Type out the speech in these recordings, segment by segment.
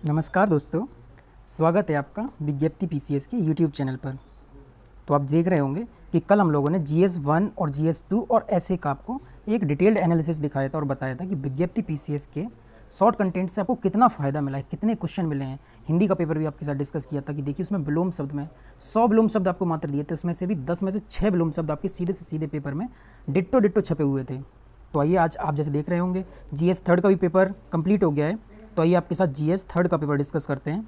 नमस्कार दोस्तों, स्वागत है आपका विज्ञप्ति पीसीएस के यूट्यूब चैनल पर। तो आप देख रहे होंगे कि कल हम लोगों ने GS1 और GS2 और ऐसे का आपको एक डिटेल्ड एनालिसिस दिखाया था और बताया था कि विज्ञप्ति पीसीएस के शॉर्ट कंटेंट से आपको कितना फ़ायदा मिला है, कितने क्वेश्चन मिले हैं। हिंदी का पेपर भी आपके साथ डिस्कस किया था कि देखिए उसमें विलोम शब्द में 100 विलोम शब्द आपको मात्र दिए थे, उसमें से भी 10 में से 6 विलोम शब्द आपके सीधे से सीधे पेपर में डिट्टो डिट्टो छपे हुए थे। तो आइए आज आप जैसे देख रहे होंगे GS थर्ड का भी पेपर कंप्लीट हो गया है। तो आइए आपके साथ GS थर्ड का पेपर डिस्कस करते हैं।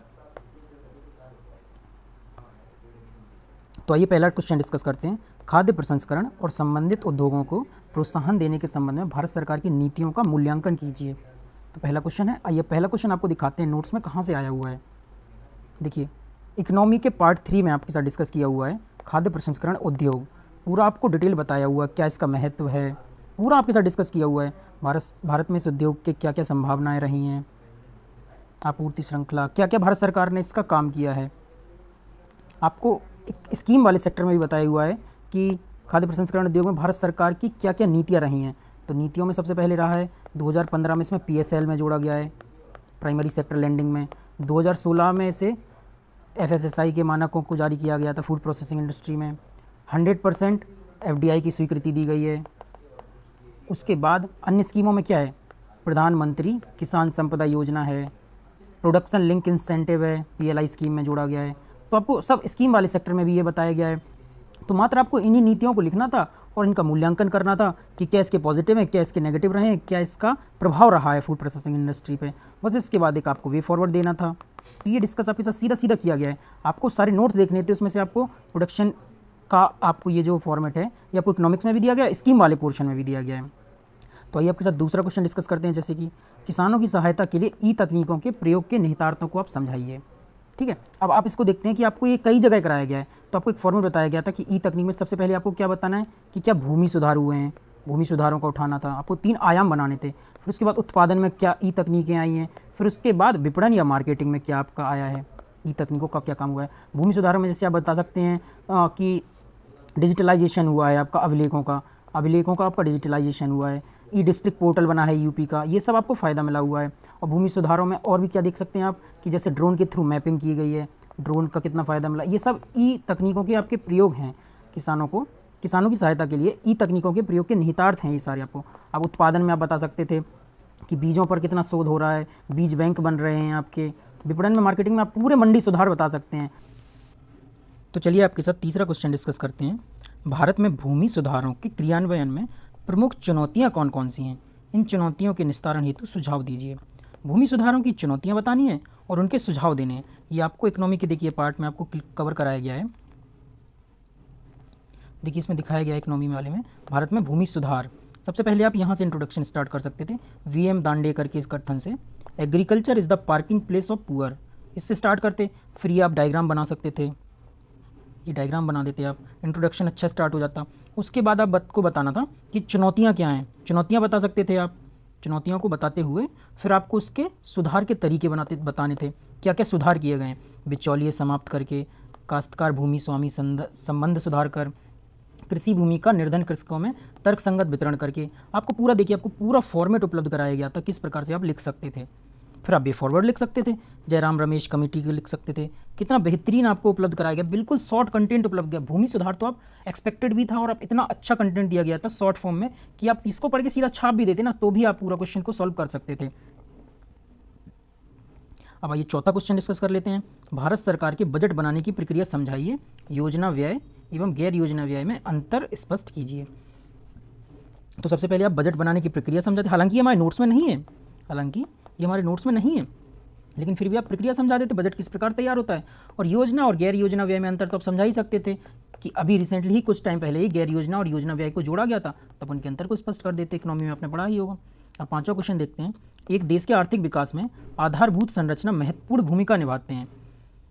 तो आइए पहला क्वेश्चन डिस्कस करते हैं। खाद्य प्रसंस्करण और संबंधित उद्योगों को प्रोत्साहन देने के संबंध में भारत सरकार की नीतियों का मूल्यांकन कीजिए। तो पहला क्वेश्चन है, आइए पहला क्वेश्चन आपको दिखाते हैं नोट्स में कहाँ से आया हुआ है। देखिए इकोनॉमी के पार्ट 3 में आपके साथ डिस्कस किया हुआ है खाद्य प्रसंस्करण उद्योग, पूरा आपको डिटेल बताया हुआ है, क्या इसका महत्व है, पूरा आपके साथ डिस्कस किया हुआ है। भारत में इस उद्योग के क्या क्या संभावनाएं रही हैं, आपूर्ति श्रृंखला, क्या क्या भारत सरकार ने इसका काम किया है। आपको एक स्कीम वाले सेक्टर में भी बताया हुआ है कि खाद्य प्रसंस्करण उद्योग में भारत सरकार की क्या क्या नीतियाँ रही हैं। तो नीतियों में सबसे पहले रहा है 2015 में इसमें PSL में जोड़ा गया है, प्राइमरी सेक्टर लैंडिंग में। 2016 में इसे FSSAI के मानकों को जारी किया गया था फूड प्रोसेसिंग इंडस्ट्री में। 100% FDI की स्वीकृति दी गई है। उसके बाद अन्य स्कीमों में क्या है, प्रधानमंत्री किसान संपदा योजना है, प्रोडक्शन लिंक इंसेंटिव है, PLI स्कीम में जोड़ा गया है। तो आपको सब स्कीम वाले सेक्टर में भी ये बताया गया है। तो मात्र आपको इन्हीं नीतियों को लिखना था और इनका मूल्यांकन करना था कि क्या इसके पॉजिटिव है, क्या इसके नेगेटिव रहे हैं, क्या इसका प्रभाव रहा है फूड प्रोसेसिंग इंडस्ट्री पे। बस इसके बाद एक आपको वे फॉरवर्ड देना था। तो ये डिस्कस आपके साथ सीधा सीधा किया गया है। आपको सारे नोट्स देखने थे, उसमें से आपको प्रोडक्शन का आपको ये जो फॉर्मेट है ये आपको इकोनॉमिक्स में भी दिया गया है, स्कीम वाले पोर्शन में भी दिया गया है। तो आइए आपके साथ दूसरा क्वेश्चन डिस्कस करते हैं, जैसे कि किसानों की सहायता के लिए ई तकनीकों के प्रयोग के निहितार्थों को आप समझाइए। ठीक है, अब आप इसको देखते हैं कि आपको ये कई जगह कराया गया है। तो आपको एक फॉर्मूला बताया गया था कि ई तकनीक में सबसे पहले आपको क्या बताना है कि क्या भूमि सुधार हुए हैं, भूमि सुधारों का उठाना था, आपको 3 आयाम बनाने थे। फिर उसके बाद उत्पादन में क्या ई तकनीकें आई हैं, फिर उसके बाद विपणन या मार्केटिंग में क्या आपका आया है, ई तकनीकों का क्या काम हुआ है। भूमि सुधारों में जैसे आप बता सकते हैं कि डिजिटलाइजेशन हुआ है आपका, अभिलेखों का आपका डिजिटलाइजेशन हुआ है, ई डिस्ट्रिक्ट पोर्टल बना है यूपी का, ये सब आपको फ़ायदा मिला हुआ है। और भूमि सुधारों में और भी क्या देख सकते हैं आप कि जैसे ड्रोन के थ्रू मैपिंग की गई है, ड्रोन का कितना फ़ायदा मिला। ये सब ई तकनीकों के आपके प्रयोग हैं। किसानों की सहायता के लिए ई तकनीकों के प्रयोग के निहितार्थ हैं ये सारे। आपको आप उत्पादन में आप बता सकते थे कि बीजों पर कितना शोध हो रहा है, बीज बैंक बन रहे हैं आपके। विपणन में मार्केटिंग में आप पूरे मंडी सुधार बता सकते हैं। तो चलिए आपके साथ तीसरा क्वेश्चन डिस्कस करते हैं। भारत में भूमि सुधारों के क्रियान्वयन में प्रमुख चुनौतियां कौन कौन सी हैं, इन चुनौतियों के निस्तारण हेतु सुझाव दीजिए। भूमि सुधारों की चुनौतियां बतानी है और उनके सुझाव देने हैं। ये आपको इकोनॉमी के देखिए पार्ट में आपको कवर कराया गया है। देखिए इसमें दिखाया गया है इकोनॉमी वाले में भारत में भूमि सुधार। सबसे पहले आप यहाँ से इंट्रोडक्शन स्टार्ट कर सकते थे, VM दांडेकर के इस कथन से, agriculture is the parking place of poor, इससे स्टार्ट करते। फिर ये आप डायग्राम बना सकते थे, ये डायग्राम बना देते आप, इंट्रोडक्शन अच्छा स्टार्ट हो जाता। उसके बाद आपको बताना था कि चुनौतियाँ क्या हैं, चुनौतियाँ बता सकते थे आप। चुनौतियों को बताते हुए फिर आपको उसके सुधार के तरीके बताने थे, क्या क्या सुधार किए गए हैं। बिचौलिए समाप्त करके, काश्तकार भूमि स्वामी संबंध सुधार कर, कृषि भूमि का निर्धन कृषकों में तर्कसंगत वितरण करके। आपको पूरा देखिए, आपको पूरा फॉर्मेट उपलब्ध कराया गया था किस प्रकार से आप लिख सकते थे। फिर आप वे फॉरवर्ड लिख सकते थे, जयराम रमेश कमेटी के लिख सकते थे। कितना बेहतरीन आपको उपलब्ध कराया गया, बिल्कुल शॉर्ट कंटेंट उपलब्ध गया। भूमि सुधार तो आप एक्सपेक्टेड भी था और आप इतना अच्छा कंटेंट दिया गया था शॉर्ट फॉर्म में कि आप इसको पढ़ के सीधा छाप भी देते ना तो भी आप पूरा क्वेश्चन को सॉल्व कर सकते थे। अब आइए चौथा क्वेश्चन डिस्कस कर लेते हैं। भारत सरकार के बजट बनाने की प्रक्रिया समझाइए, योजना व्यय एवं गैर योजना व्यय में अंतर स्पष्ट कीजिए। तो सबसे पहले आप बजट बनाने की प्रक्रिया समझाते, हालांकि हमारे नोट्स में नहीं है, लेकिन फिर भी आप प्रक्रिया समझा देते, बजट किस प्रकार तैयार होता है। और योजना और गैर योजना व्यय में अंतर तो आप समझा ही सकते थे कि अभी रिसेंटली ही कुछ टाइम पहले ही गैर योजना और योजना व्यय को जोड़ा गया था, तब उनके अंतर को स्पष्ट कर देते। इकोनॉमी में आपने पढ़ा ही होगा। अब पांचवा क्वेश्चन देखते हैं। एक देश के आर्थिक विकास में आधारभूत संरचना महत्वपूर्ण भूमिका निभाते हैं।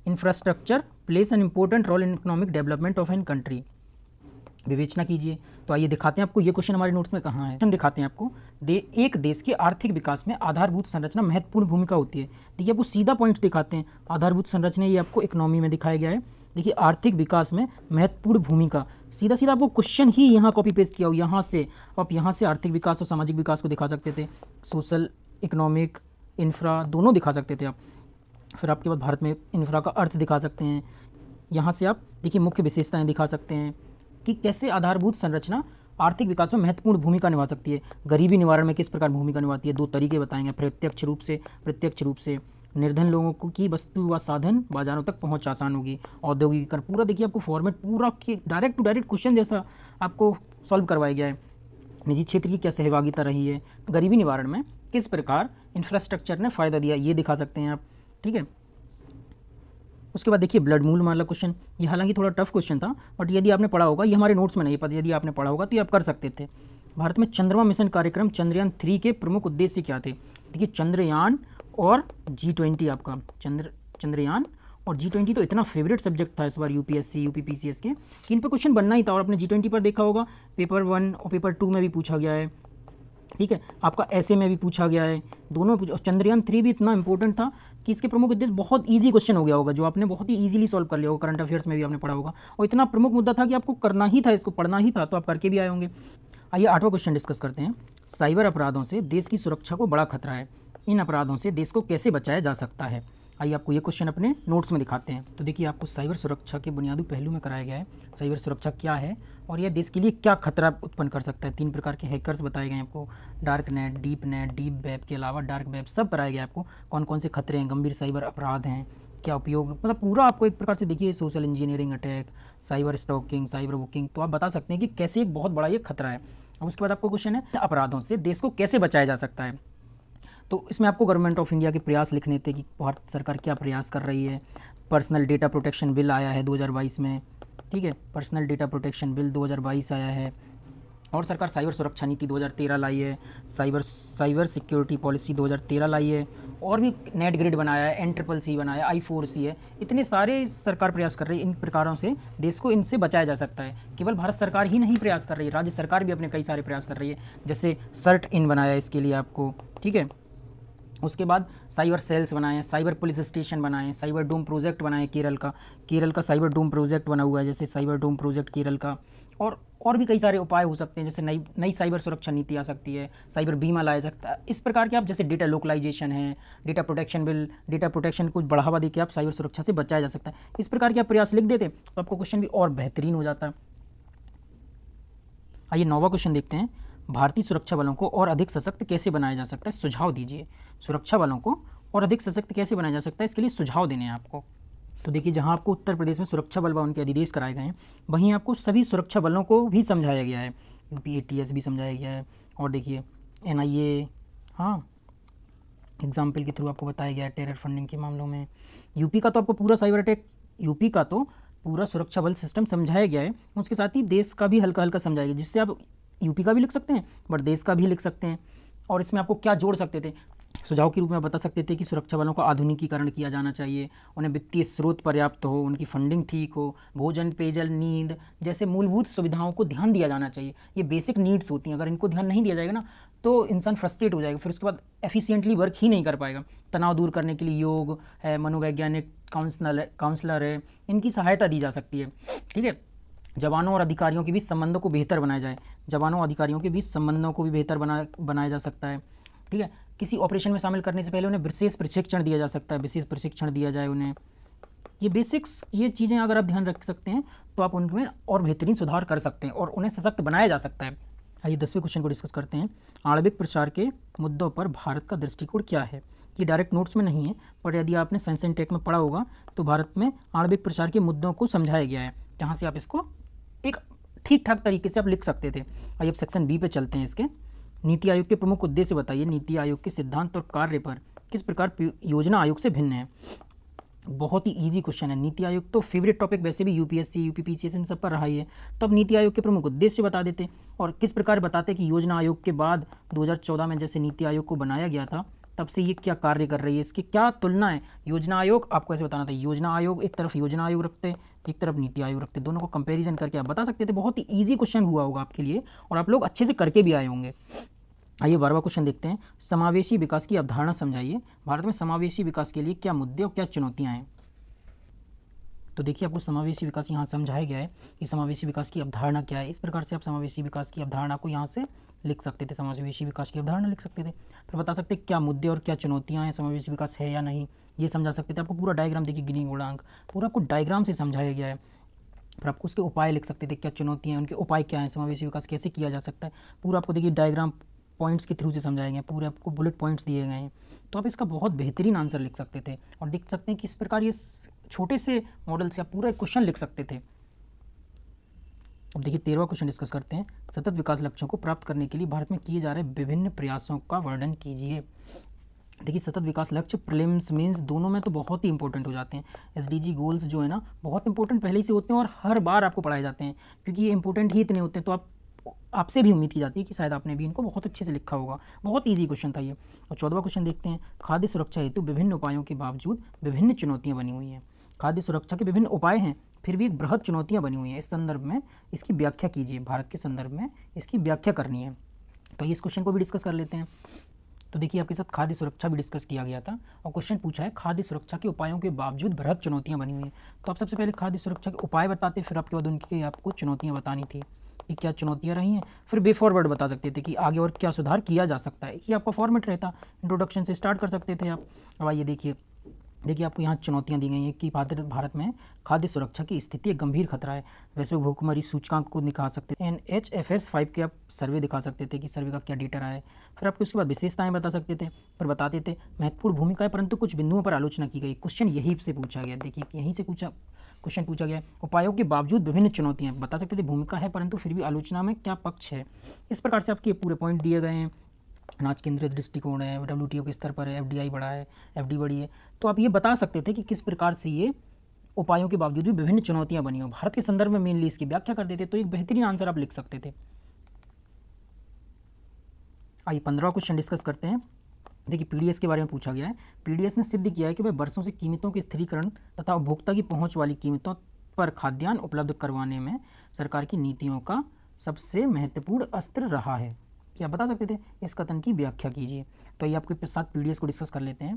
Infrastructure plays an important role in economic development of an country, विवेचना कीजिए। तो आइए दिखाते हैं आपको ये क्वेश्चन हमारे नोट्स में कहाँ है। दिखाते हैं आपको, एक देश के आर्थिक विकास में आधारभूत संरचना महत्वपूर्ण भूमिका होती है। देखिए आपको सीधा पॉइंट्स दिखाते हैं। आधारभूत संरचना ये आपको इकोनॉमी में दिखाया गया है। देखिए आर्थिक विकास में महत्वपूर्ण भूमिका, सीधा सीधा आपको क्वेश्चन ही यहाँ कॉपी पेस्ट किया हो। यहाँ से आप यहाँ से आर्थिक विकास और सामाजिक विकास को दिखा सकते थे, सोशल इकोनॉमिक इंफ्रा दोनों दिखा सकते थे आप। फिर आपके बाद भारत में इंफ्रा का अर्थ दिखा सकते हैं। यहाँ से आप देखिए मुख्य विशेषताएं दिखा सकते हैं कि कैसे आधारभूत संरचना आर्थिक विकास में महत्वपूर्ण भूमिका निभा सकती है, गरीबी निवारण में किस प्रकार भूमिका निभाती है। 2 तरीके बताएंगे, प्रत्यक्ष रूप से निर्धन लोगों को की वस्तु व साधन बाजारों तक पहुंच आसान होगी। औद्योगिकीकरण पूरा देखिए आपको फॉर्मेट पूरा डायरेक्ट टू डायरेक्ट क्वेश्चन जैसा आपको सॉल्व करवाया गया है। निजी क्षेत्र की क्या सहभागिता रही है, गरीबी निवारण में किस प्रकार इंफ्रास्ट्रक्चर ने फ़ायदा दिया, ये दिखा सकते हैं आप, ठीक है। उसके बाद देखिए ब्लड मूल वाला क्वेश्चन, ये हालांकि थोड़ा टफ क्वेश्चन था, बट यदि आपने पढ़ा होगा, ये हमारे नोट्स में नहीं पता, यदि आपने पढ़ा होगा तो ये आप कर सकते थे। भारत में चंद्रमा मिशन कार्यक्रम चंद्रयान 3 के प्रमुख उद्देश्य क्या थे। देखिए चंद्रयान और G20 आपका चंद्रयान और G20 तो इतना फेवरेट सब्जेक्ट था इस बार यूपीएससी यूपीपीसीएस के कि इन पर क्वेश्चन बनना ही था, और आपने G20 पर देखा होगा पेपर 1 और पेपर 2 में भी पूछा गया है, ठीक है। आपका ऐसे में भी पूछा गया है, दोनों पूछा। चंद्रयान 3 भी इतना इंपॉर्टेंट था कि इसके प्रमुख उद्देश्य बहुत इजी क्वेश्चन हो गया होगा, जो आपने बहुत ही इजीली सॉल्व कर लिया होगा, करंट अफेयर्स में भी आपने पढ़ा होगा, और इतना प्रमुख मुद्दा था कि आपको करना ही था, इसको पढ़ना ही था, तो आप करके भी आए होंगे। आइए 8वां क्वेश्चन डिस्कस करते हैं। साइबर अपराधों से देश की सुरक्षा को बड़ा खतरा है, इन अपराधों से देश को कैसे बचाया जा सकता है। आइए आपको ये क्वेश्चन अपने नोट्स में दिखाते हैं। तो देखिए आपको साइबर सुरक्षा के बुनियादी पहलू में कराया गया है, साइबर सुरक्षा क्या है और यह देश के लिए क्या खतरा उत्पन्न कर सकता है। 3 प्रकार के हैकर्स बताए गए हैं आपको, डार्क नेट, डीप वेब के अलावा डार्क वेब सब कराया गया है आपको, कौन कौन से खतरे हैं, गंभीर साइबर अपराध हैं, क्या उपयोग, मतलब पूरा आपको एक प्रकार से देखिए social engineering attack, cyber stalking, cyber booking, तो आप बता सकते हैं कि कैसे एक बहुत बड़ा ये खतरा है। और उसके बाद आपको क्वेश्चन है अपराधों से देश को कैसे बचाया जा सकता है। तो इसमें आपको गवर्नमेंट ऑफ इंडिया के प्रयास लिखने थे कि भारत सरकार क्या प्रयास कर रही है। पर्सनल डेटा प्रोटेक्शन बिल आया है 2022 में, ठीक है, पर्सनल डेटा प्रोटेक्शन बिल 2022 आया है, और सरकार साइबर सुरक्षा नीति 2013 लाई है, साइबर सिक्योरिटी पॉलिसी 2013 लाई है, और भी नेट ग्रिड बनाया है, NCCC बनाया है, I4C है, इतने सारे सरकार प्रयास कर रही है। इन प्रकारों से देश को इनसे बचाया जा सकता है। केवल भारत सरकार ही नहीं प्रयास कर रही है, राज्य सरकार भी अपने कई सारे प्रयास कर रही है, जैसे CERT-in बनाया है इसके लिए आपको, ठीक है। उसके बाद साइबर सेल्स बनाए हैं, साइबर पुलिस स्टेशन बनाए हैं, साइबर डोम प्रोजेक्ट बनाए केरल का साइबर डोम प्रोजेक्ट बना हुआ है, जैसे साइबर डोम प्रोजेक्ट केरल का, और भी कई सारे उपाय हो सकते हैं, जैसे नई साइबर सुरक्षा नीति आ सकती है, साइबर बीमा लाया जा सकता है। इस प्रकार के आप जैसे डेटा लोकलाइजेशन है, data protection bill, data protection को बढ़ावा देकर आप साइबर सुरक्षा से बचाया जा सकता है। इस प्रकार के आप प्रयास लिख देते तो आपको क्वेश्चन भी और बेहतरीन हो जाता है। आइए 9वां क्वेश्चन देखते हैं। भारतीय सुरक्षा बलों को और अधिक सशक्त कैसे बनाया जा सकता है, सुझाव दीजिए। सुरक्षा बलों को और अधिक सशक्त कैसे बनाया जा सकता है, इसके लिए सुझाव देने हैं आपको। तो देखिए जहां आपको उत्तर प्रदेश में सुरक्षा बल व उनके अधिदेश कराए गए हैं, वहीं आपको सभी सुरक्षा बलों को भी समझाया गया है, UP-ATS भी समझाया गया है, और देखिए NIA, हाँ, एग्जाम्पल के थ्रू आपको बताया गया है टेरर फंडिंग के मामलों में। यूपी का तो आपको पूरा साइबर अटैक, यूपी का तो पूरा सुरक्षा बल सिस्टम समझाया गया है, उसके साथ ही देश का भी हल्का हल्का समझाया गया, जिससे आप यूपी का भी लिख सकते हैं बट देश का भी लिख सकते हैं। और इसमें आपको क्या जोड़ सकते थे, सुझाव के रूप में बता सकते थे कि सुरक्षा बलों का आधुनिकीकरण किया जाना चाहिए, उन्हें वित्तीय स्रोत पर्याप्त हो, उनकी फंडिंग ठीक हो, भोजन, पेयजल, नींद जैसे मूलभूत सुविधाओं को ध्यान दिया जाना चाहिए। ये बेसिक नीड्स होती हैं, अगर इनको ध्यान नहीं दिया जाएगा ना तो इंसान फ्रस्ट्रेट हो जाएगा, फिर उसके बाद एफिशिएंटली वर्क ही नहीं कर पाएगा। तनाव दूर करने के लिए योग है, मनोवैज्ञानिक काउंसलर है, इनकी सहायता दी जा सकती है, ठीक है। जवानों और अधिकारियों के बीच संबंधों को बेहतर बनाया जाए, जवानों और अधिकारियों के बीच संबंधों को भी बेहतर बनाया जा सकता है, ठीक है। किसी ऑपरेशन में शामिल करने से पहले उन्हें विशेष प्रशिक्षण दिया जा सकता है, विशेष प्रशिक्षण दिया जाए उन्हें। ये बेसिक्स, ये चीज़ें अगर आप ध्यान रख सकते हैं तो आप उनमें और बेहतरीन सुधार कर सकते हैं और उन्हें सशक्त बनाया जा सकता है। आइए 10वें क्वेश्चन को डिस्कस करते हैं। आणविक प्रसार के मुद्दों पर भारत का दृष्टिकोण क्या है। ये डायरेक्ट नोट्स में नहीं है, पर यदि आपने साइंस एंड टेक में पढ़ा होगा तो भारत में आणविक प्रसार के मुद्दों को समझाया गया है, जहाँ से आप इसको एक ठीक ठाक तरीके से आप लिख सकते थे। आइए अब सेक्शन बी पे चलते हैं। इसके नीति आयोग के प्रमुख उद्देश्य बताइए। नीति आयोग के सिद्धांत और कार्य पर किस प्रकार योजना आयोग से भिन्न है। बहुत ही इजी क्वेश्चन है। नीति आयोग तो फेवरेट टॉपिक वैसे भी यूपीएससी यूपीपीसीएस इन सब पर रहा ही है, तो अब नीति आयोग के प्रमुख उद्देश्य बता देते और किस प्रकार बताते कि योजना आयोग के बाद 2014 में जैसे नीति आयोग को बनाया गया था तब से ये क्या कार्य कर रही है, इसकी क्या तुलना है। योजना आयोग आपको ऐसे बताना था, योजना आयोग एक तरफ योजना आयोग रखते, एक तरफ नीति आयोग रखते, दोनों को कंपैरिजन करके आप बता सकते थे। बहुत ही ईजी क्वेश्चन हुआ होगा आपके लिए और आप लोग अच्छे से करके भी आए होंगे। आइए 12वां क्वेश्चन देखते हैं। समावेशी विकास की अवधारणा समझाइए। भारत में समावेशी विकास के लिए क्या मुद्दे और क्या चुनौतियाँ हैं। तो देखिए आपको समावेशी विकास यहाँ समझाया गया है कि समावेशी विकास की अवधारणा क्या है। इस प्रकार से आप समावेशी विकास की अवधारणा को यहाँ से लिख सकते थे, समावेशी विकास की अवधारणा लिख सकते थे। फिर बता सकते क्या मुद्दे और क्या चुनौतियाँ हैं, समावेशी विकास है या नहीं, ये समझा सकते थे। आपको पूरा डायग्राम देखिए, गिनी गुणांक पूरा आपको डायग्राम से समझाया गया है। फिर आपको उसके उपाय लिख सकते थे, क्या चुनौतियाँ हैं, उनके उपाय क्या हैं, समावेशी विकास कैसे किया जा सकता है, पूरा आपको देखिए डायग्राम पॉइंट्स के थ्रू से समझाए गए हैं, पूरे आपको बुलेट पॉइंट्स दिए गए हैं। तो आप इसका बहुत बेहतरीन आंसर लिख सकते थे और देख सकते हैं कि इस प्रकार ये छोटे से मॉडल से आप पूरा एक क्वेश्चन लिख सकते थे। अब देखिए 13वां क्वेश्चन डिस्कस करते हैं। सतत विकास लक्ष्यों को प्राप्त करने के लिए भारत में किए जा रहे विभिन्न प्रयासों का वर्णन कीजिए। देखिए सतत विकास लक्ष्य प्रीलिम्स मेंस दोनों में तो बहुत ही इंपॉर्टेंट हो जाते हैं। एसडीजी गोल्स जो है ना बहुत इंपॉर्टेंट पहले ही से होते हैं और हर बार आपको पढ़ाए जाते हैं, क्योंकि ये इंपॉर्टेंट ही इतने होते हैं। तो आपसे भी उम्मीद की जाती है कि शायद आपने भी इनको बहुत अच्छे से लिखा होगा। बहुत ईजी क्वेश्चन था ये। और 14वां क्वेश्चन देखते हैं। खाद्य सुरक्षा हेतु विभिन्न उपायों के बावजूद विभिन्न चुनौतियाँ बनी हुई हैं। खाद्य सुरक्षा के विभिन्न उपाय हैं, फिर भी एक बृहद चुनौतियाँ बनी हुई हैं। इस संदर्भ में इसकी व्याख्या कीजिए, भारत के संदर्भ में इसकी व्याख्या करनी है। तो इस क्वेश्चन को भी डिस्कस कर लेते हैं। तो देखिए आपके साथ खाद्य सुरक्षा भी डिस्कस किया गया था और क्वेश्चन पूछा है खाद्य सुरक्षा के उपायों के बावजूद बृहद चुनौतियां बनी हुई हैं। तो आप सबसे पहले खाद्य सुरक्षा के उपाय बताते, फिर आपके बाद उनकी आपको चुनौतियां बतानी थी कि क्या चुनौतियां रही हैं, फिर वे फॉरवर्ड बता सकते थे कि आगे और क्या सुधार किया जा सकता है। ये आपका फॉर्मेट रहता, इंट्रोडक्शन से स्टार्ट कर सकते थे आप। अब आइए देखिए आपको यहाँ चुनौतियाँ दी गई हैं कि भारत में खाद्य सुरक्षा की स्थिति एक गंभीर खतरा है। वैसे भूखमरी सूचकांक को दिखा सकते थे, NHFS 5 के आप सर्वे दिखा सकते थे कि सर्वे का क्या डेटा रहा है। फिर आपको उसके बाद विशेषताएं बता सकते थे, फिर बताते थे महत्वपूर्ण भूमिका है परंतु कुछ बिंदुओं पर आलोचना की गई। क्वेश्चन यहीं से पूछा गया, देखिए यहीं से क्वेश्चन पूछा गया। उपायों के बावजूद विभिन्न चुनौतियाँ बता सकते थे, भूमिका है परंतु फिर भी आलोचना में क्या पक्ष है। इस प्रकार से आपके पूरे पॉइंट दिए गए हैं। अनाज केंद्रित दृष्टिकोण है, WTO के स्तर पर है, FDI बड़ा है, FD बड़ी है। तो आप ये बता सकते थे कि किस प्रकार से ये उपायों के बावजूद भी विभिन्न चुनौतियां बनी हो। भारत के संदर्भ में मेनली इसकी व्याख्या कर देते तो एक बेहतरीन आंसर आप लिख सकते थे। आइए 15वां क्वेश्चन डिस्कस करते हैं। देखिए PDS के बारे में पूछा गया है। PDS ने सिद्ध किया है कि वह वर्षों से कीमतों के स्थिरीकरण तथा उपभोक्ता की पहुंच वाली कीमतों पर खाद्यान्न उपलब्ध करवाने में सरकार की नीतियों का सबसे महत्वपूर्ण अस्त्र रहा है। क्या बता सकते थे, इस कथन की व्याख्या कीजिए। तो ये आपके साथ PDS को डिस्कस कर लेते हैं।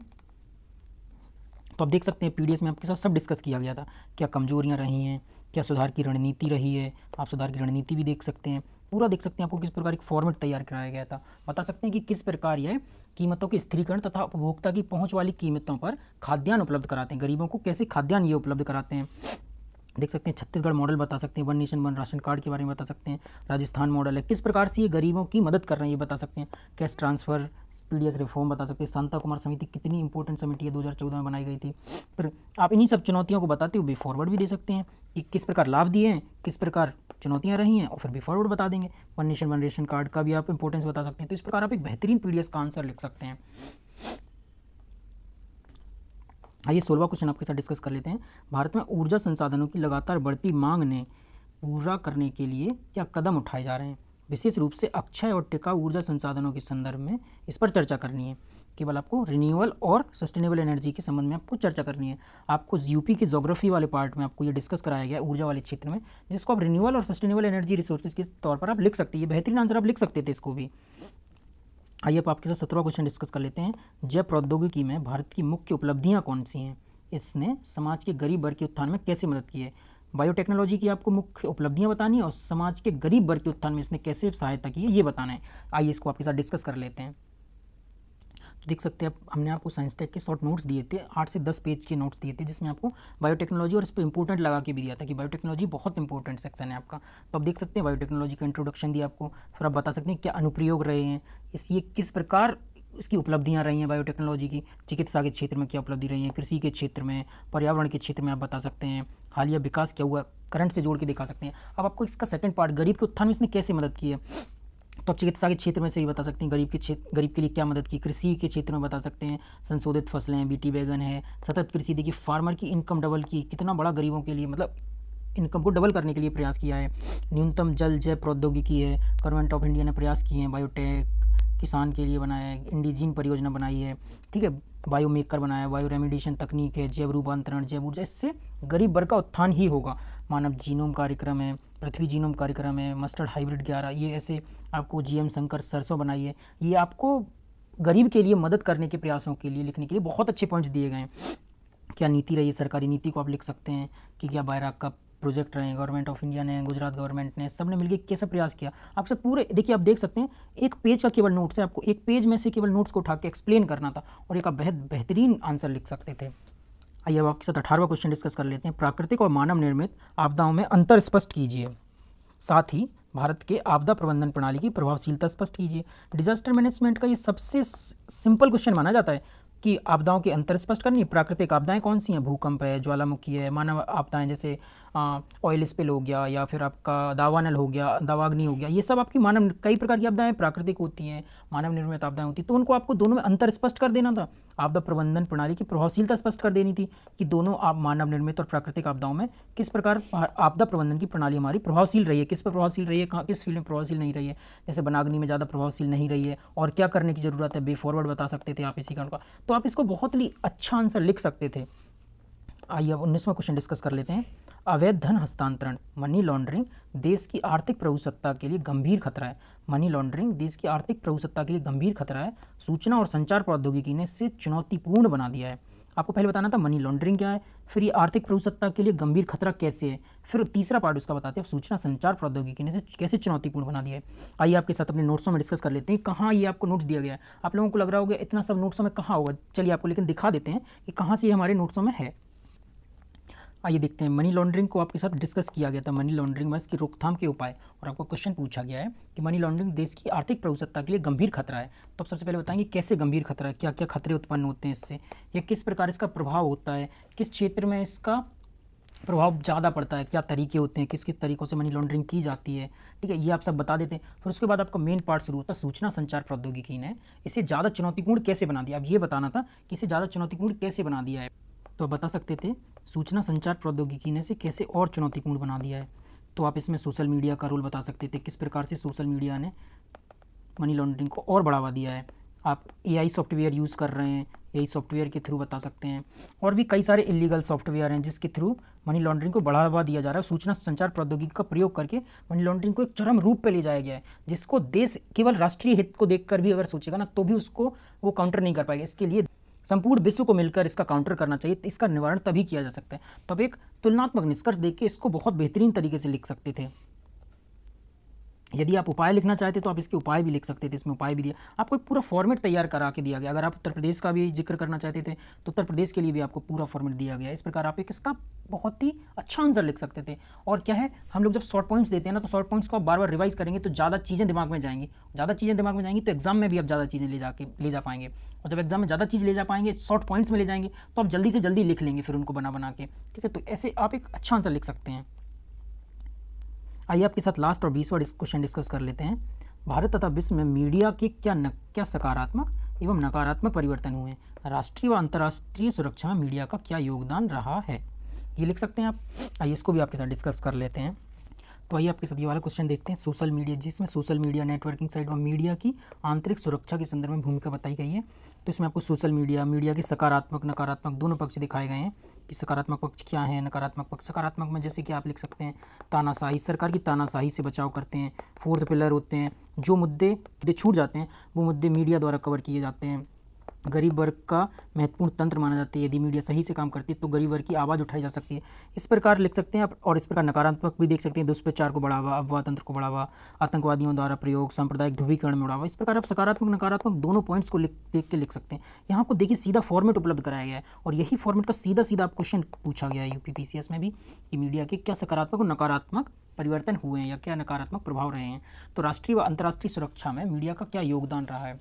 तो आप देख सकते हैं PDS में आपके साथ सब डिस्कस किया गया था। क्या कमजोरियां रही हैं, क्या सुधार की रणनीति रही है, आप सुधार की रणनीति भी देख सकते हैं, पूरा देख सकते हैं। आपको किस प्रकार एक फॉर्मेट तैयार कराया गया था, बता सकते हैं कि किस प्रकार यह कीमतों के स्थिरीकरण तथा उपभोक्ता की पहुँच वाली कीमतों पर खाद्यान्न उपलब्ध कराते हैं, गरीबों को कैसे खाद्यान्न ये उपलब्ध कराते हैं। देख सकते हैं छत्तीसगढ़ मॉडल बता सकते हैं, one nation one ration card के बारे में बता सकते हैं, राजस्थान मॉडल है, किस प्रकार से ये गरीबों की मदद कर रहे हैं ये बता सकते हैं, कैश ट्रांसफर, PDS रिफॉर्म बता सकते हैं, शांता कुमार समिति कितनी इंपॉर्टेंट समिति है, 2014 में बनाई गई थी। फिर आप इन्हीं सब चुनौतियों को बताते हुए फॉरवर्ड भी दे सकते हैं कि किस प्रकार लाभ दिए हैं, किस प्रकार चुनौतियाँ रही हैं, और फिर भी फॉरवर्ड बता देंगे। One nation one ration card का भी आप इंपॉर्टेंस बता सकते हैं। तो इस प्रकार आप एक बेहतरीन PDS का आंसर लिख सकते हैं। आइए 16वां क्वेश्चन आपके साथ डिस्कस कर लेते हैं। भारत में ऊर्जा संसाधनों की लगातार बढ़ती मांग ने पूरा करने के लिए क्या कदम उठाए जा रहे हैं, विशेष रूप से अक्षय और टिकाऊ ऊर्जा संसाधनों के संदर्भ में इस पर चर्चा करनी है। केवल आपको रिन्यूएबल और सस्टेनेबल एनर्जी के संबंध में आपको चर्चा करनी है। आपको यूपी की ज्योग्राफी वाले पार्ट में आपको ये डिस्कस कराया गया ऊर्जा वाले क्षेत्र में, जिसको आप रिन्यूएबल और सस्टेनेबल एनर्जी रिसोर्सेज के तौर पर आप लिख सकते हैं। ये बेहतरीन आंसर आप लिख सकते थे इसको भी। आइए अब आपके साथ 17वां क्वेश्चन डिस्कस कर लेते हैं। जैव प्रौद्योगिकी में भारत की मुख्य उपलब्धियां कौन सी हैं, इसने समाज के गरीब वर्ग के उत्थान में कैसे मदद की है। बायोटेक्नोलॉजी की आपको मुख्य उपलब्धियां बतानी है और समाज के गरीब वर्ग के उत्थान में इसने कैसे सहायता की है ये बताना है। आइए इसको आपके साथ डिस्कस कर लेते हैं। तो देख सकते हैं हमने आपको साइंस टेक के शॉर्ट नोट्स दिए थे, 8 से 10 पेज के नोट्स दिए थे, जिसमें आपको बायोटेक्नोलॉजी और इस पर इंपॉर्टेंट लगा के भी दिया था कि बायोटेक्नोलॉजी बहुत इंपॉर्टेंट सेक्शन है आपका। तो आप देख सकते हैं बायोटेक्नोलॉजी का इंट्रोडक्शन दिया आपको, फिर आप बता सकते हैं क्या अनुप्रयोग रहे हैं, ये किस प्रकार इसकी उपलब्धियां रही हैं बायोटेक्नोलॉजी की, चिकित्सा के क्षेत्र में क्या उपलब्धि रही है, कृषि के क्षेत्र में, पर्यावरण के क्षेत्र में आप बता सकते हैं, हालिया विकास क्या हुआ, करंट से जोड़ के दिखा सकते हैं। अब आपको इसका सेकंड पार्ट, गरीब के उत्थान में इसने कैसे मदद की है, तो आप चिकित्सा के क्षेत्र में से ही बता सकते हैं गरीब के लिए क्या मदद की, कृषि के क्षेत्र में बता सकते हैं संशोधित फसलें, BT बैगन है, सतत कृषि, देखिए फार्मर की इनकम डबल की, कितना बड़ा गरीबों के लिए मतलब इनकम को डबल करने के लिए प्रयास किया है। न्यूनतम जल जैव प्रौद्योगिकी है, गवर्नमेंट ऑफ इंडिया ने प्रयास किए हैं, बायोटेक किसान के लिए बनाया है, इंडिजीन परियोजना बनाई है, ठीक है, बायोमेकर बनाया है, बायो रेमिडिएशन तकनीक है, जैव रूपांतरण, जैव ऊर्जा, इससे गरीब वर्ग का उत्थान ही होगा। मानव जीनोम कार्यक्रम है, पृथ्वी जीनोम कार्यक्रम है, मस्टर्ड हाइब्रिड 11, ये ऐसे आपको GM शंकर सरसों बनाई है। ये आपको गरीब के लिए मदद करने के प्रयासों के लिए लिखने के लिए बहुत अच्छे पॉइंट्स दिए गए हैं। क्या नीति रही है, सरकारी नीति को आप लिख सकते हैं कि क्या बैराक का प्रोजेक्ट रहे, गवर्नमेंट ऑफ इंडिया ने, गुजरात गवर्नमेंट ने, सब ने मिलकर कैसा प्रयास किया। आपसे पूरे देखिए, आप देख सकते हैं एक पेज का केवल नोट्स है, आपको एक पेज में से केवल नोट्स को उठा के एक्सप्लेन करना था और एक आप बेहतरीन आंसर लिख सकते थे। आइए अब आपके साथ 18वां क्वेश्चन डिस्कस कर लेते हैं। प्राकृतिक और मानव निर्मित आपदाओं में अंतर स्पष्ट कीजिए, साथ ही भारत के आपदा प्रबंधन प्रणाली की प्रभावशीलता स्पष्ट कीजिए। डिजास्टर मैनेजमेंट का ये सबसे सिंपल क्वेश्चन माना जाता है कि आपदाओं के अंतर स्पष्ट करनी। प्राकृतिक आपदाएं कौन सी हैं? भूकंप है, ज्वालामुखी है। मानव आपदाएं जैसे ऑयल स्पिल हो गया, या फिर आपका दावानल हो गया, दावाग्नि हो गया, ये सब आपकी मानव, कई प्रकार की आपदाएं प्राकृतिक होती हैं, मानव निर्मित आपदाएं होती हैं। तो उनको आपको दोनों में अंतर स्पष्ट कर देना था। आपदा प्रबंधन प्रणाली की प्रभावशीलता स्पष्ट कर देनी थी कि दोनों आप मानव निर्मित और प्राकृतिक आपदाओं में किस प्रकार आपदा प्रबंधन की प्रणाली हमारी प्रभावशील रही है, किस पर प्रभावशील रही है, कहाँ किस फील्ड में प्रभावशील नहीं रही है। जैसे वनाग्नि में ज़्यादा प्रभावशील नहीं रही है और क्या करने की ज़रूरत है, बे फॉरवर्ड बता सकते थे आप इसी कारण का। तो आप इसको बहुत ही अच्छा आंसर लिख सकते थे। आइए अब 19वां क्वेश्चन डिस्कस कर लेते हैं। अवैध धन हस्तांतरण, मनी लॉन्ड्रिंग देश की आर्थिक प्रभुसत्ता के लिए गंभीर खतरा है। मनी लॉन्ड्रिंग देश की आर्थिक प्रभुसत्ता के लिए गंभीर खतरा है, सूचना और संचार प्रौद्योगिकी ने इसे चुनौतीपूर्ण बना दिया है। आपको पहले बताना था मनी लॉन्ड्रिंग क्या है, फिर ये आर्थिक प्रभुसत्ता के लिए गंभीर खतरा कैसे है, फिर तीसरा पार्ट उसका बताते हैं सूचना संचार प्रौद्योगिकी ने इसे कैसे चुनौतीपूर्ण बना दिया है। आइए आपके साथ अपने नोट्सों में डिस्कस कर लेते हैं कहाँ ये आपको नोट्स दिया गया है। आप लोगों को लग रहा होगा इतना सब नोट्सों में कहाँ होगा, चलिए आपको लेकिन दिखा देते हैं कि कहाँ से ये हमारे नोट्सों में है। आइए देखते हैं। मनी लॉन्ड्रिंग को आपके साथ डिस्कस किया गया था, मनी लॉन्ड्रिंग में इसकी रोकथाम के उपाय, और आपको क्वेश्चन पूछा गया है कि मनी लॉन्ड्रिंग देश की आर्थिक प्रभुसत्ता के लिए गंभीर खतरा है। तो आप सबसे पहले बताएंगे कैसे गंभीर खतरा है, क्या क्या खतरे उत्पन्न होते हैं इससे, या किस प्रकार इसका प्रभाव होता है, किस क्षेत्र में इसका प्रभाव ज़्यादा पड़ता है, क्या तरीके होते हैं, किस किस तरीक़ों से मनी लॉन्ड्रिंग की जाती है। ठीक है, ये आप सब बता देते हैं। फिर उसके बाद आपका मेन पार्ट शुरू होता है, सूचना संचार प्रौद्योगिकी ने इसे ज़्यादा चुनौतीपूर्ण कैसे बना दिया। अब ये बताना था कि इसे ज़्यादा चुनौतीपूर्ण कैसे बना दिया है। तो आप बता सकते थे सूचना संचार प्रौद्योगिकी ने इसे कैसे और चुनौतीपूर्ण बना दिया है। तो आप इसमें सोशल मीडिया का रोल बता सकते थे, किस प्रकार से सोशल मीडिया ने मनी लॉन्ड्रिंग को और बढ़ावा दिया है। आप एआई सॉफ्टवेयर यूज़ कर रहे हैं, एआई सॉफ्टवेयर के थ्रू बता सकते हैं। और भी कई सारे इलीगल सॉफ्टवेयर हैं जिसके थ्रू मनी लॉन्ड्रिंग को बढ़ावा दिया जा रहा है। सूचना संचार प्रौद्योगिकी का प्रयोग करके मनी लॉन्ड्रिंग को एक चरम रूप पे ले जाया गया है, जिसको देश केवल राष्ट्रीय हित को देखकर भी अगर सोचेगा ना तो भी उसको वो काउंटर नहीं कर पाएगा। इसके लिए संपूर्ण विश्व को मिलकर इसका काउंटर करना चाहिए, तो इसका निवारण तभी किया जा सकता है। तो अब एक तुलनात्मक निष्कर्ष देख के इसको बहुत बेहतरीन तरीके से लिख सकते थे। यदि आप उपाय लिखना चाहते तो आप इसके उपाय भी लिख सकते थे, इसमें उपाय भी दिया आपको, एक पूरा फॉर्मेट तैयार करा के दिया गया। अगर आप उत्तर प्रदेश का भी जिक्र करना चाहते थे तो उत्तर प्रदेश के लिए भी आपको पूरा फॉर्मेट दिया गया। इस प्रकार आप एक इसका बहुत ही अच्छा आंसर लिख सकते थे। और क्या है, हम लोग जब शॉर्ट पॉइंट्स देते हैं ना, तो शॉर्ट पॉइंट्स को आप बार बार रिवाइज करेंगे तो ज़्यादा चीज़ें दिमाग में जाएंगी, ज़्यादा चीज़ें दिमाग में जाएंगी तो एग्जाम में भी आप ज़्यादा चीज़ें ले जा पाएंगे। और जब एग्जाम में ज़्यादा चीज़ ले जा पाएंगे, शॉर्ट पॉइंट्स में ले जाएंगे, तो आप जल्दी से जल्दी लिख लेंगे फिर उनको बना के। ठीक है, तो ऐसे आप एक अच्छा आंसर लिख सकते हैं। आइए आपके साथ लास्ट और 20वां क्वेश्चन डिस्कस कर लेते हैं। भारत तथा विश्व में मीडिया के क्या सकारात्मक एवं नकारात्मक परिवर्तन हुए हैं। राष्ट्रीय व अंतर्राष्ट्रीय सुरक्षा में मीडिया का क्या योगदान रहा है, ये लिख सकते हैं आप। आइए इसको भी आपके साथ डिस्कस कर लेते हैं। तो आइए आपके साथ ये वाला क्वेश्चन देखते हैं। सोशल मीडिया, जिसमें सोशल मीडिया नेटवर्किंग साइट व मीडिया की आंतरिक सुरक्षा के संदर्भ में भूमिका बताई गई है। तो इसमें आपको सोशल मीडिया के सकारात्मक नकारात्मक दोनों पक्ष दिखाए गए हैं कि सकारात्मक पक्ष क्या है, नकारात्मक पक्ष। सकारात्मक में जैसे कि आप लिख सकते हैं तानाशाही, सरकार की तानाशाही से बचाव करते हैं। फोर्थ पिलर होते हैं, जो मुद्दे छूट जाते हैं वो मुद्दे मीडिया द्वारा कवर किए जाते हैं। गरीब वर्ग का महत्वपूर्ण तंत्र माना जाता है, यदि मीडिया सही से काम करती है तो गरीब वर्ग की आवाज़ उठाई जा सकती है। इस प्रकार लिख सकते हैं आप। और इस प्रकार नकारात्मक भी देख सकते हैं, दुष्प्रचार को बढ़ावा, अफवाह तंत्र को बढ़ावा, आतंकवादियों द्वारा प्रयोग, सांप्रदायिक ध्रुवीकरण में बढ़ावा। इस प्रकार आप सकारात्मक नकारात्मक दोनों पॉइंट्स को देख के लिख सकते हैं। यहाँ आपको देखिए सीधा फॉर्मेट उपलब्ध कराया गया है और यही फॉर्मेट का सीधा आप क्वेश्चन पूछा गया है यूपीपीसीएस में भी कि मीडिया के क्या सकारात्मक और नकारात्मक परिवर्तन हुए हैं या क्या नकारात्मक प्रभाव रहे हैं। तो राष्ट्रीय व अंतर्राष्ट्रीय सुरक्षा में मीडिया का क्या योगदान रहा है।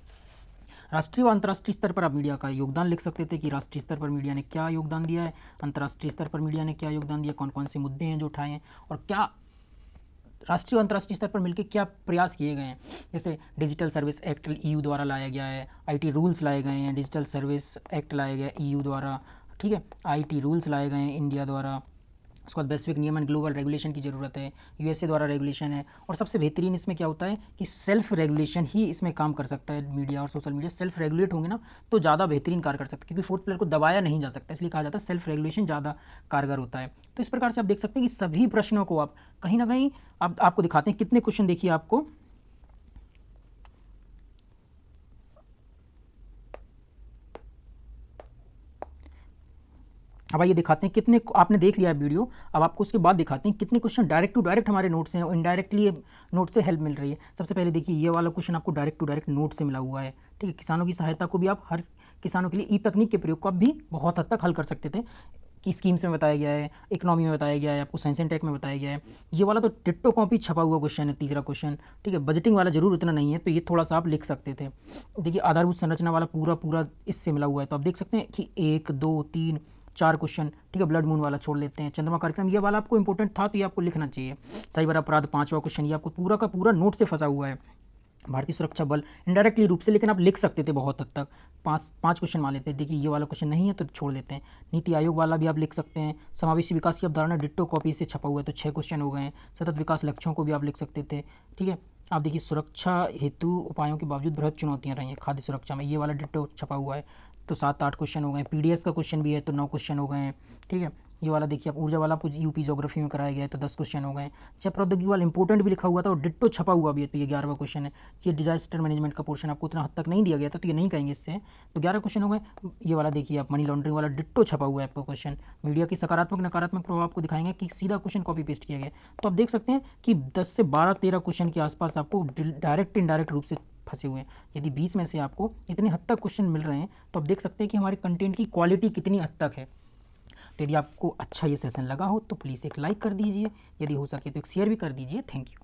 राष्ट्रीय व अंतर्राष्ट्रीय स्तर पर आप मीडिया का योगदान लिख सकते थे कि राष्ट्रीय स्तर पर मीडिया ने क्या योगदान दिया है, अंतर्राष्ट्रीय स्तर पर मीडिया ने क्या योगदान दिया, कौन कौन से मुद्दे हैं जो उठाए हैं, और क्या राष्ट्रीय और अंतर्राष्ट्रीय स्तर पर मिलकर क्या प्रयास किए गए हैं। जैसे डिजिटल सर्विस एक्ट ईयू द्वारा लाया गया है, आईटी रूल्स लाए गए हैं, डिजिटल सर्विस एक्ट लाया गया ईयू द्वारा। ठीक है, आईटी रूल्स लाए गए हैं इंडिया द्वारा। उसके बाद वैश्विक नियमन, ग्लोबल रेगुलेशन की ज़रूरत है, यूएसए द्वारा रेगुलेशन है। और सबसे बेहतरीन इसमें क्या होता है कि सेल्फ रेगुलेशन ही इसमें काम कर सकता है। मीडिया और सोशल मीडिया सेल्फ रेगुलेट होंगे ना तो ज़्यादा बेहतरीन कार्य कर सकते हैं, क्योंकि फोर्थ पिलर को दबाया नहीं जा सकता, इसलिए कहा जाता है सेल्फ रेगुलेशन ज़्यादा कारगर होता है। तो इस प्रकार से आप देख सकते हैं कि सभी प्रश्नों को आप कहीं ना कहीं आपको दिखाते हैं। कितने क्वेश्चन देखिए आपको, अब आइए दिखाते हैं कितने, आपने देख लिया है वीडियो, अब आपको उसके बाद दिखाते हैं कितने क्वेश्चन डायरेक्ट टू डायरेक्ट हमारे नोट से हैं और इनडायरेक्टली नोट से हेल्प मिल रही है। सबसे पहले देखिए ये वाला क्वेश्चन आपको डायरेक्ट टू डायरेक्ट नोट से मिला हुआ है, ठीक है। किसानों की सहायता को भी आप हर किसानों के लिए ई तकनीक के प्रयोग को आप भी बहुत हद तक हल कर सकते थे, कि स्कीम्स में बताया गया है, इकोनॉमी में बताया गया है, आपको साइंस एंड टेक में बताया गया है। ये वाला तो टिट्टो कॉपी छपा हुआ क्वेश्चन है, तीसरा क्वेश्चन, ठीक है। बजटिंग वाला जरूर इतना नहीं है, तो ये थोड़ा सा आप लिख सकते थे। देखिए आधारभूत संरचना वाला पूरा पूरा इससे मिला हुआ है, तो आप देख सकते हैं कि 1 2 3 4 क्वेश्चन, ठीक है। ब्लड मून वाला छोड़ लेते हैं। चंद्रमा कार्यक्रम ये वाला आपको इंपॉर्टेंट था, तो ये आपको लिखना चाहिए। सही बड़ा अपराध 5वां क्वेश्चन, ये आपको पूरा का पूरा नोट से फंसा हुआ है। भारतीय सुरक्षा बल इनडायरेक्टली रूप से, लेकिन आप लिख सकते थे बहुत हद तक। पाँच क्वेश्चन मान लेते हैं। देखिए ये वाला क्वेश्चन नहीं है तो छोड़ देते हैं। नीति आयोग वाला भी आप लिख सकते हैं। समावेशी विकास की अवधारणा डिट्टो कॉपी से छपा हुआ है, तो 6 क्वेश्चन हो गए हैं। सतत विकास लक्ष्यों को भी आप लिख सकते थे, ठीक है। आप देखिए सुरक्षा हेतु उपायों के बावजूद बृहद चुनौतियां रही हैं खाद्य सुरक्षा में, ये वाला डिट्टो छपा हुआ है, तो 7-8 क्वेश्चन हो गए। पीडीएस का क्वेश्चन भी है तो 9 क्वेश्चन हो गए हैं, ठीक है। ये वाला देखिए आप ऊर्जा वाला आपको यूपी ज्योग्राफी में कराया गया है, तो 10 क्वेश्चन हो गए। जब प्रौद्योगिकी वाला इंपॉर्टेंट भी लिखा हुआ था और डिट्टो छपा हुआ भी है, तो ये 11वां क्वेश्चन है। ये डिजास्टर मैनेजमेंट का पोर्शन आपको उतना हद तक नहीं दिया गया था, तो ये नहीं कहेंगे इससे, तो 11 क्वेश्चन हो गए। ये वाला देखिए आप मनी लॉन्ड्रिंग वाला डिट्टो छपा हुआ है आपका क्वेश्चन। मीडिया की सकारात्मक नकारात्मक प्रभाव को दिखाएंगे कि सीधा क्वेश्चन कॉपी पेस्ट किया गया। तो आप देख सकते हैं कि 10 से 12-13 क्वेश्चन के आसपास आपको डायरेक्ट इनडायरेक्ट रूप से फंसे हुए हैं। यदि 20 में से आपको इतने हद तक क्वेश्चन मिल रहे हैं, तो आप देख सकते हैं कि हमारे कंटेंट की क्वालिटी कितनी हद तक है। तो यदि आपको अच्छा ये सेशन लगा हो तो प्लीज़ एक लाइक कर दीजिए, यदि हो सके तो एक शेयर भी कर दीजिए। Thank you.